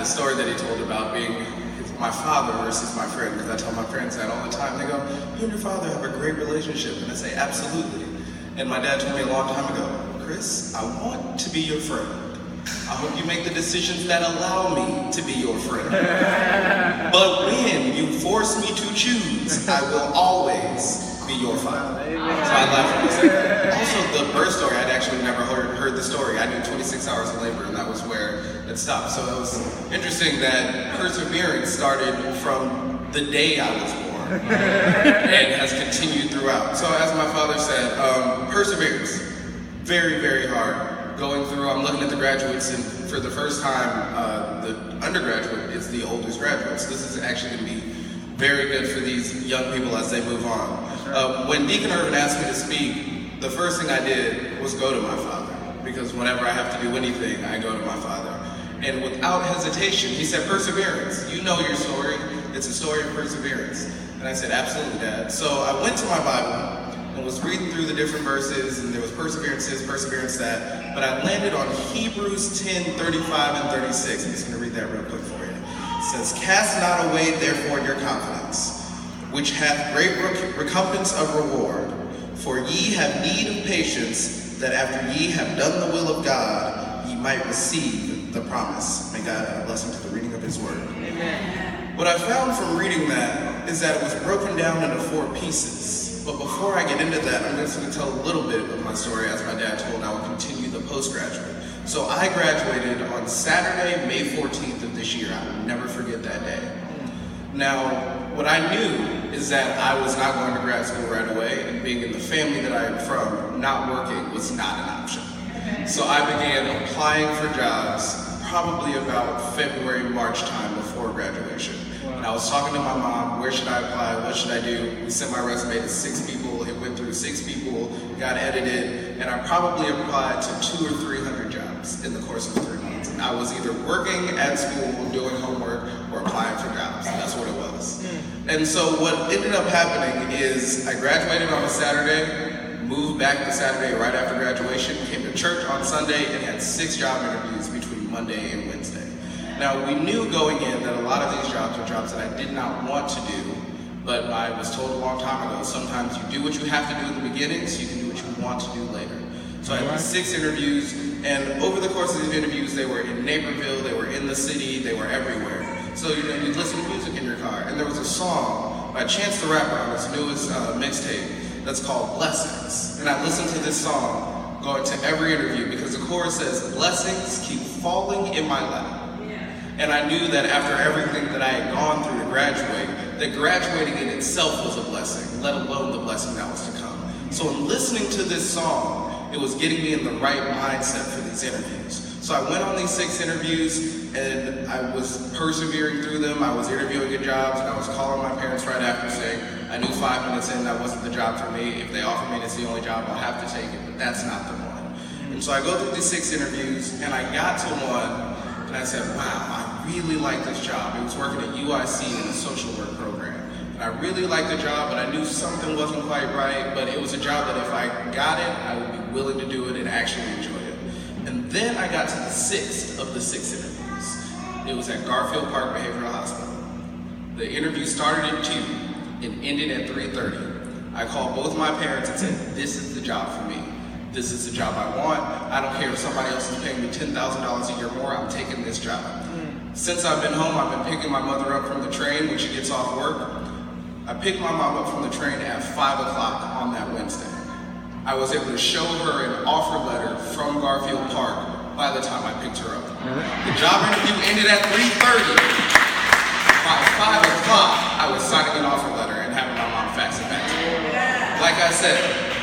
story that he told about being my father versus my friend, because I tell my friends that all the time. They go, you and your father have a great relationship, and I say, absolutely. And my dad told me a long time ago, Chris, I want to be your friend. I hope you make the decisions that allow me to be your friend. But when you force me to choose, I will always be your father. So I laughed when he said that. Also, the birth story, I'd actually never heard the story. I did 26 hours of labor, and that was where it stopped. So it was interesting that perseverance started from the day I was born and has continued throughout. So as my father said, perseverance, very, very hard. Going through, I'm looking at the graduates, and for the first time, the undergraduate is the oldest graduate. So this is actually going to be very good for these young people as they move on. When Deacon Irvin asked me to speak, the first thing I did was go to my father, because whenever I have to do anything, I go to my father. And without hesitation, he said, perseverance. You know your story. It's a story of perseverance. And I said, absolutely, Dad. So I went to my Bible and was reading through the different verses, and there was perseverance this, perseverance that, but I landed on Hebrews 10:35 and 36. I'm just going to read that real quick for you. It says, cast not away therefore your confidence, which hath great recompense of reward, for ye have need of patience, that after ye have done the will of God, ye might receive the promise. May God add a blessing to the reading of his word. Amen. What I found from reading that is that it was broken down into 4 pieces. But before I get into that, I'm just going to tell a little bit of my story. As my dad told, I will continue the postgraduate. So I graduated on Saturday, May 14th of this year. I will never forget that day. Now, what I knew is that I was not going to grad school right away, and being in the family that I am from, not working was not an option. So I began applying for jobs probably about February, March time before graduation. And I was talking to my mom, where should I apply, what should I do? We sent my resume to 6 people, it went through 6 people, got edited, and I probably applied to 200 or 300 jobs in the course of 3 months. And I was either working at school, doing homework, or applying for jobs. That's what it was. And so what ended up happening is I graduated on a Saturday, moved back to Saturday right after graduation, came to church on Sunday, and had 6 job interviews between Monday and Wednesday. Now, we knew going in that a lot of these jobs were jobs that I did not want to do, but I was told a long time ago, sometimes you do what you have to do in the beginning so you can do what you want to do later. So I had 6 interviews, and over the course of these interviews, they were in Naperville, they were in the city, they were everywhere. So, you know, you'd listen to music in your car, and there was a song by Chance the Rapper on his newest mixtape that's called Blessings. And I listened to this song going to every interview because the chorus says, blessings keep falling in my lap. And I knew that after everything that I had gone through to graduate, that graduating in itself was a blessing, let alone the blessing that was to come. So in listening to this song, it was getting me in the right mindset for these interviews. So I went on these 6 interviews, and I was persevering through them. I was interviewing at jobs, and I was calling my parents right after saying, I knew 5 minutes in that wasn't the job for me. If they offer me and it's the only job, I'll have to take it, but that's not the one. And so I go through these 6 interviews, and I got to one, and I said, wow, I really like this job. It was working at UIC in a social work program. And I really liked the job, but I knew something wasn't quite right, but it was a job that if I got it, I would be willing to do it and actually enjoy it. And then I got to the 6th of the 6 interviews. It was at Garfield Park Behavioral Hospital. The interview started at 2 and ended at 3:30. I called both my parents and said, this is the job for me. This is the job I want. I don't care if somebody else is paying me $10,000 a year more, I'm taking this job. Since I've been home, I've been picking my mother up from the train when she gets off work. I picked my mom up from the train at 5 o'clock on that Wednesday. I was able to show her an offer letter from Garfield Park by the time I picked her up. The job interview ended at 3:30. By 5 o'clock, I was signing an offer letter and having my mom fax it back to me. Like I said,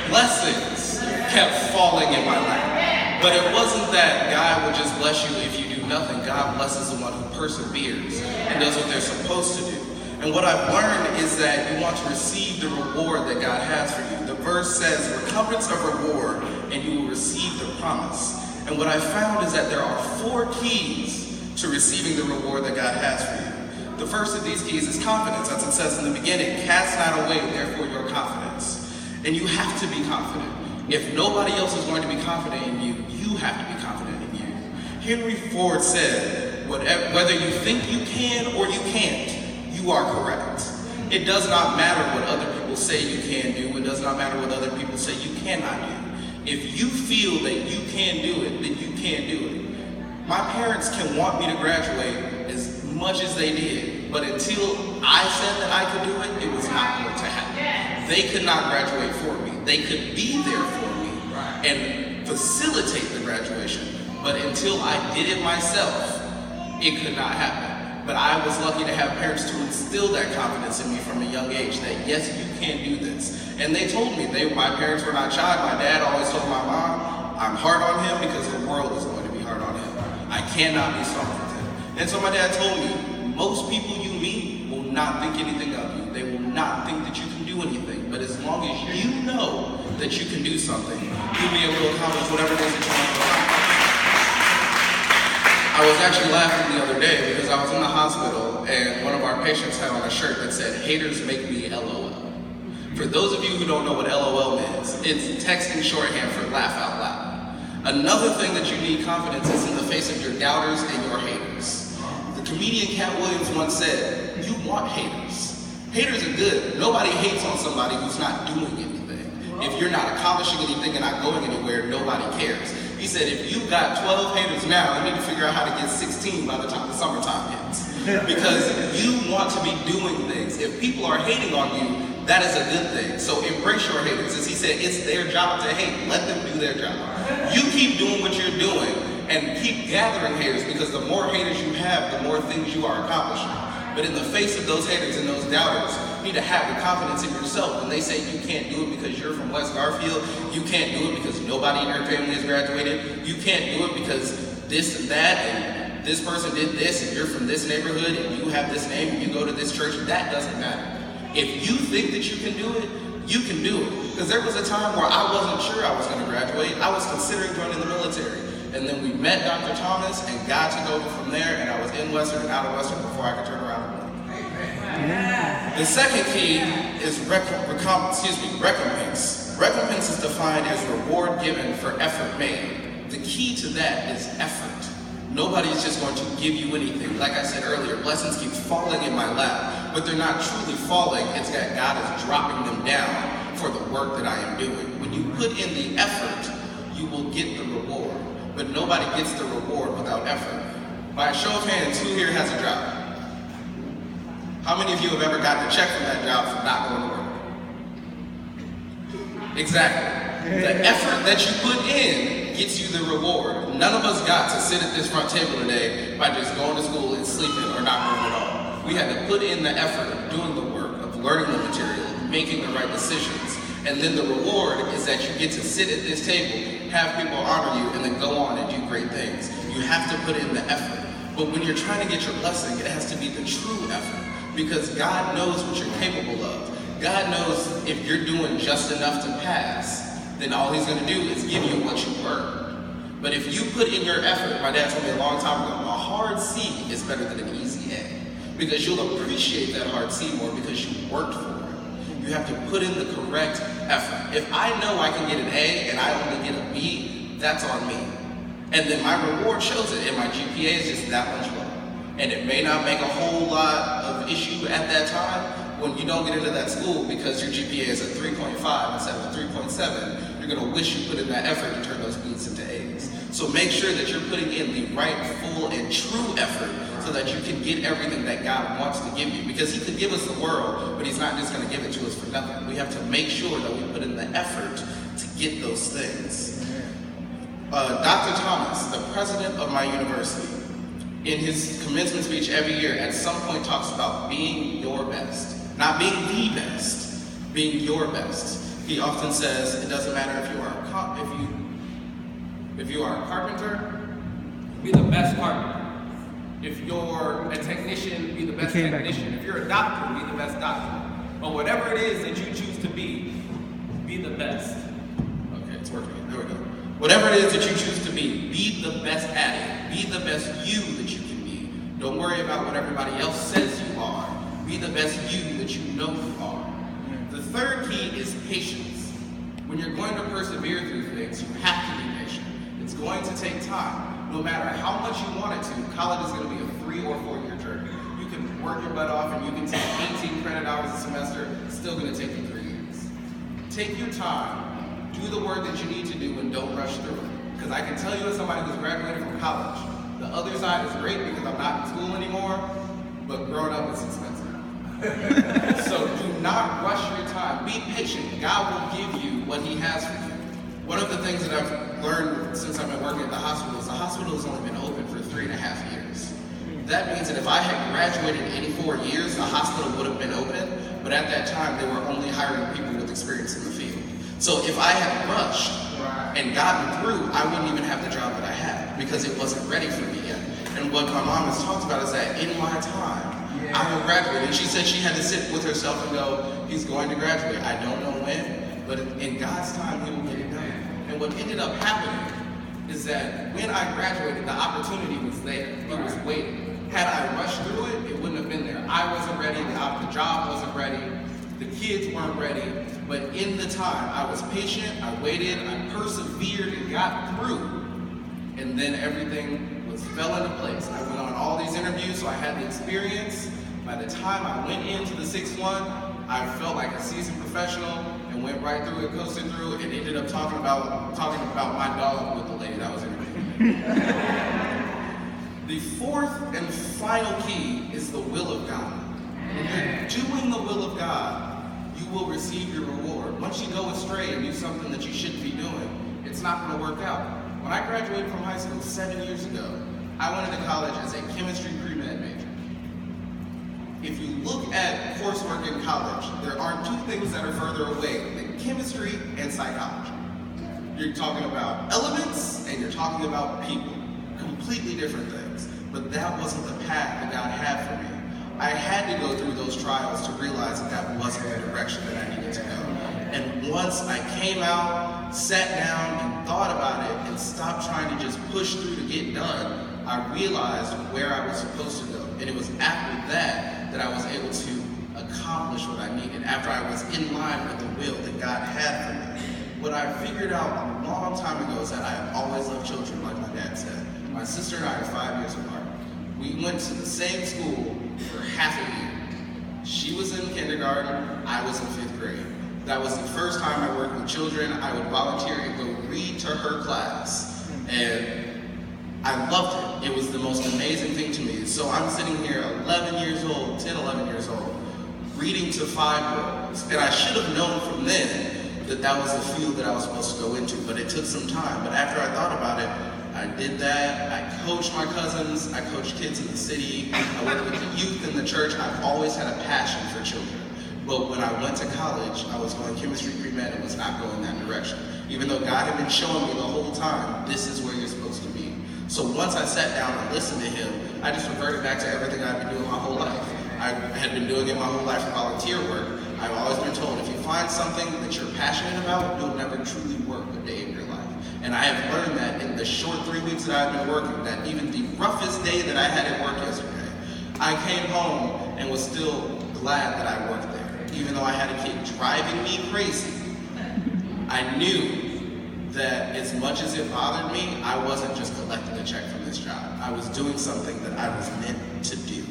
blessings kept falling in my lap. But it wasn't that God would just bless you if you do nothing. God blesses the one who perseveres and does what they're supposed to do. And what I've learned is that you want to receive the reward that God has for you. The verse says, recompense of reward, and you will receive the promise. And what I found is that there are 4 keys to receiving the reward that God has for you. The first of these keys is confidence. As it says in the beginning, cast not away, therefore, your confidence. And you have to be confident. If nobody else is going to be confident in you, you have to be confident in you. Henry Ford said, Whether you think you can or you can't, you are correct. It does not matter what other people say you can do. It does not matter what other people say you cannot do. If you feel that you can do it, then you can do it. My parents can want me to graduate as much as they did, but until I said that I could do it, it was not going to happen. They could not graduate for me. They could be there for me and facilitate the graduation, but until I did it myself, it could not happen. But I was lucky to have parents to instill that confidence in me from a young age that yes, you can do this. And they told me, my parents were not shy. My dad always told my mom, I'm hard on him because the world is going to be hard on him. I cannot be soft with him. And so my dad told me, most people you meet will not think anything of you. They will not think that you can do anything. But as long as you know that you can do something, you'll be able to accomplish whatever it is that you want to accomplish. I was actually laughing the other day because I was in the hospital and one of our patients had on a shirt that said, "Haters make me LOL." For those of you who don't know what LOL is, it's texting shorthand for laugh out loud. Another thing that you need confidence is in the face of your doubters and your haters. The comedian Cat Williams once said, you want haters. Haters are good. Nobody hates on somebody who's not doing anything. If you're not accomplishing anything and not going anywhere, nobody cares. He said, if you've got 12 haters now, you need to figure out how to get 16 by the time the summertime hits. Because you want to be doing things. If people are hating on you, that is a good thing. So embrace your haters. As he said, it's their job to hate. Let them do their job. You keep doing what you're doing and keep gathering haters, because the more haters you have, the more things you are accomplishing. But in the face of those haters and those doubters, you need to have the confidence in yourself. When they say you can't do it because you're from West Garfield, you can't do it because nobody in your family has graduated, you can't do it because this and that, and this person did this, and you're from this neighborhood, and you have this name, and you go to this church, that doesn't matter. If you think that you can do it, you can do it. Because there was a time where I wasn't sure I was going to graduate. I was considering joining the military. And then we met Dr. Thomas, and God took over from there, and I was in Western and out of Western before I could turn around and look. The second key is recompense. Recompense is defined as reward given for effort made. The key to that is effort. Nobody's just going to give you anything. Like I said earlier, blessings keep falling in my lap, but they're not truly falling. It's that God is dropping them down for the work that I am doing. When you put in the effort, you will get the reward. But nobody gets the reward without effort. By a show of hands, who here has a job? How many of you have ever gotten a check from that job for not going to work? Exactly. The effort that you put in gets you the reward. None of us got to sit at this front table today by just going to school and sleeping or not going at all. We had to put in the effort of doing the work, of learning the material, of making the right decisions. And then the reward is that you get to sit at this table, have people honor you, and then go on and do great things. You have to put in the effort. But when you're trying to get your blessing, it has to be the true effort. Because God knows what you're capable of. God knows if you're doing just enough to pass, then all he's going to do is give you what you earned. But if you put in your effort, my dad told me a long time ago, a hard C is better than an easy A. Because you'll appreciate that hard C more because you worked for it. You have to put in the correct effort. If I know I can get an A and I only get a B, that's on me. And then my reward shows it, and my GPA is just that much lower. And it may not make a whole lot of issue at that time when you don't get into that school because your GPA is a 3.5 instead of a 3.7. You're going to wish you put in that effort to turn those B's into A's. So make sure that you're putting in the right, full, and true effort so that you can get everything that God wants to give you. Because he could give us the world, but he's not just going to give it to us for nothing. We have to make sure that we put in the effort to get those things. Dr. Thomas, the president of my university, in his commencement speech every year, at some point talks about being your best. Not being the best, being your best. He often says, it doesn't matter if you are a carpenter, be the best carpenter. If you're a technician, be the best technician. If you're a doctor, be the best doctor. But whatever it is that you choose to be the best. Okay, it's working. There we go. Whatever it is that you choose to be the best at it. Be the best you that you can be. Don't worry about what everybody else says you are. Be the best you that you know you are. The third key is patience. When you're going to persevere through things, you have to be patient. It's going to take time. no matter how much you want it to, college is going to be a 3 or 4 year journey. You can work your butt off and you can take 18 credit hours a semester, it's still going to take you 3 years. Take your time, do the work that you need to do, and don't rush through it. Because I can tell you as somebody who's graduated from college, the other side is great because I'm not in school anymore, but growing up is expensive. So do not rush your time. Be patient. God will give you what He has for you. One of the things that I've learned since I've been working at the hospital is the hospital has only been open for 3.5 years. That means that if I had graduated in 4 years, the hospital would have been open, but at that time they were only hiring people with experience in the field. So if I had rushed and gotten through, I wouldn't even have the job that I had because it wasn't ready for me yet. And what my mom has talked about is that in my time, I will graduate. And she said she had to sit with herself and go, he's going to graduate. I don't know when, but in God's time, He will get it done. And what ended up happening is that when I graduated, the opportunity was there. It was waiting. Had I rushed through it, it wouldn't have been there. I wasn't ready. The job wasn't ready. The kids weren't ready. But in the time, I was patient. I waited. I persevered and got through. And then everything fell into place. I went on all these interviews, so I had the experience. By the time I went into the 6-1, I felt like a seasoned professional and went right through it, coasted through it, and ended up talking about my dog with the lady that was interviewing. The fourth and final key is the will of God. When you're doing the will of God, you will receive your reward. Once you go astray and do something that you shouldn't be doing, it's not going to work out. When I graduated from high school 7 years ago, I went into college as a chemistry pre-med major. If you look at coursework in college, there are 2 things that are further away than chemistry and psychology. You're talking about elements and you're talking about people. Completely different things. But that wasn't the path that God had for me. I had to go through those trials to realize that that wasn't the direction that I needed to go. And once I came out, sat down and thought about it and stopped trying to just push through to get done, I realized where I was supposed to go. And it was after that that I was able to accomplish what I needed, after I was in line with the will that God had for me. What I figured out a long time ago is that I have always loved children, like my dad said. My sister and I are 5 years apart. We went to the same school for half a year. She was in kindergarten, I was in 5th grade. That was the first time I worked with children. I would volunteer and go read to her class. And I loved it. It was the most amazing thing to me. So I'm sitting here 11 years old, 10, 11 years old, reading to 5-year-olds. And I should have known from then that that was the field that I was supposed to go into, but it took some time. But after I thought about it, I did that. I coached my cousins. I coached kids in the city. I worked with the youth in the church. I've always had a passion for children. But when I went to college, I was going chemistry pre-med and was not going that direction. Even though God had been showing me the whole time, this is where you're supposed to be. So once I sat down and listened to Him, I just reverted back to everything I've been doing my whole life. I had been doing it my whole life for volunteer work. I've always been told, if you find something that you're passionate about, you'll never truly work a day in your life. And I have learned that in the short 3 weeks that I've been working, that even the roughest day that I had at work yesterday, I came home and was still glad that I worked there. Even though I had a kid driving me crazy, I knew that as much as it bothered me, I wasn't just collecting a check from this job. I was doing something that I was meant to do.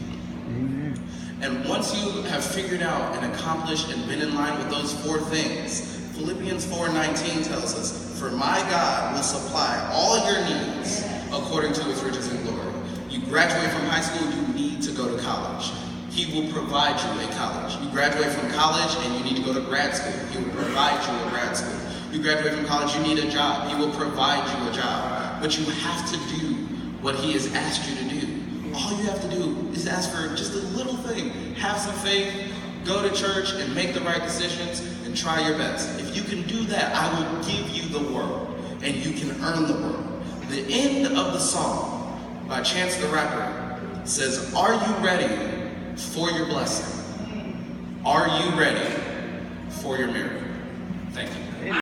And once you have figured out and accomplished and been in line with those 4 things, Philippians 4:19 tells us, "For my God will supply all your needs according to His riches and glory." You graduate from high school, you need to go to college. He will provide you a college. You graduate from college and you need to go to grad school. He will provide you a grad school. You graduate from college, you need a job. He will provide you a job. But you have to do what He has asked you to do. All you have to do is ask for just a little thing. Have some faith, go to church and make the right decisions and try your best. If you can do that, I will give you the world and you can earn the world. The end of the song by Chance the Rapper says, "Are you ready for your blessing? Are you ready for your miracle?" Thank you.